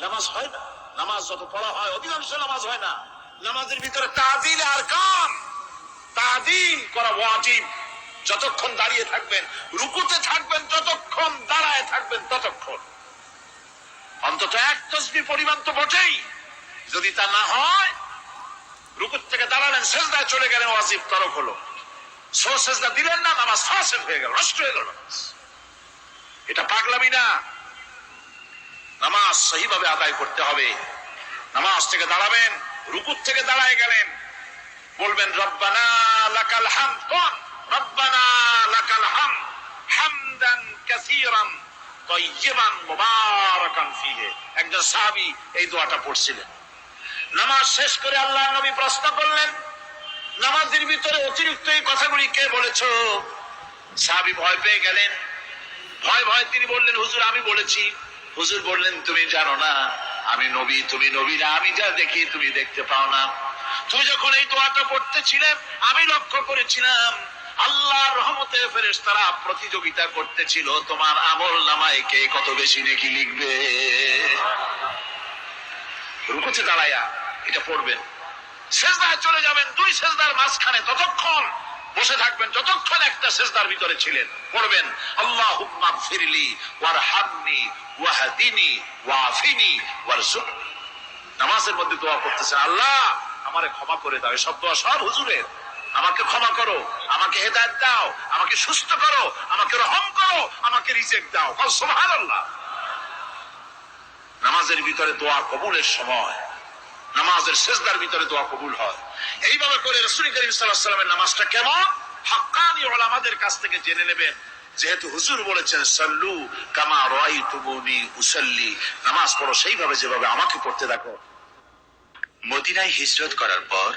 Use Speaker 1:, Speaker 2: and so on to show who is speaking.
Speaker 1: নামাজ হয় না। নামাজ যত পড়া হয় অধিকাংশ নামাজ হয় না। নামাজের ভিতরে তাদিল আর কাম, তাদিল করা ওয়াজিব। যতক্ষণ দাঁড়িয়ে থাকবেন, রুকুতে থাকবেন, যতক্ষণ দাঁড়ায় থাকবেন ততক্ষণ অন্তত এক তাসবিহ পরিমাণ তো বটেই। যদি তা না হয়, রুকুত থেকে দাঁড়ালেন, সেজদায় চলে গেলেন, ওয়াজিব তরক হলো। সো সেজদা দিলেন না, নামাজ ফাসিদ হয়ে গেল, নষ্ট হয়ে গেল। এটা পাগলামি না। নামাজ সহিভাবে আদায় করতে হবে। নামাজ থেকে দাঁড়াবেন, রুকুত থেকে দাঁড়ায় গেলেন, বলবেন রব্বানা লাকাল হামদ। কোন রব্বানা লাকাল হামদ হামদান কাসীরান তাইয়িবান মুবারাকান ফীহি। একজন সাহাবী এই দোয়াটা পড়ছিলেন। নামাজ শেষ করে আল্লাহর নবী প্রশ্ন করলেন, নামাজের ভিতরে অতিরিক্ত এই কথাগুলি কে বলেছো? সাহাবী ভয় পেয়ে গেলেন। ভয় ভয় তিনি বললেন, হুজুর আমি বলেছি। হুজুর বললেন, তুমি জানো না আমি নবী, তুমি নবী না। আমি যা দেখি তুমি দেখতে পাও না। তুমি যখন এই দোয়াটা পড়তেছিলে আমি লক্ষ্য করেছিলাম আল্লাহর রহমতে ফেরেশতারা প্রতিযোগিতা করতেছিল তোমার আমল নামায় কে কত বেশি নেকি লিখবে। রুকুতে দাঁড়ায়া এটা পড়বেন, সেজদায় চলে যাবেন, দুই সেজদার মাঝখানে ততক্ষণ বসে থাকবেন যতক্ষণ একটা সেজদার ভিতরে ছিলেন। পড়বেন আল্লাহুম্মা গফিরলি ওয়ারহামনি ওয়াহদিনি ওয়াআফিনি ওয়ারযুকনি। নামাজের মধ্যে দোয়া করতেছেন, আল্লাহ আমারে ক্ষমা করে দাও। এসব দোয়া সব হুজুরের। আমাকে ক্ষমা করো, আমাকে হেদায়েত দাও, আমাকে সুস্থ করো, আমাকে রহম করো, আমাকে রিজিক দাও। সুবহানাল্লাহ। নামাজের ভিতরে দোয়া কবুলের সময়, নামাজের সেজদার ভিতরে দোয়া কবুল হয়। এইভাবে করে রাসূল করিম সাল্লাল্লাহু আলাইহি ওয়াসাল্লামের নামাজটা কেমন হাক্কানি উলামাদের কাছ থেকে জেনে নেবেন। যেহেতু হুজুর বলেছেন সাল্লু কামা রাআইতুমুনি উসাল্লি, নামাজ পড়ো সেইভাবে যেভাবে আমাকে পড়তে দেখো।
Speaker 2: মদিনায় হিজরত করার পর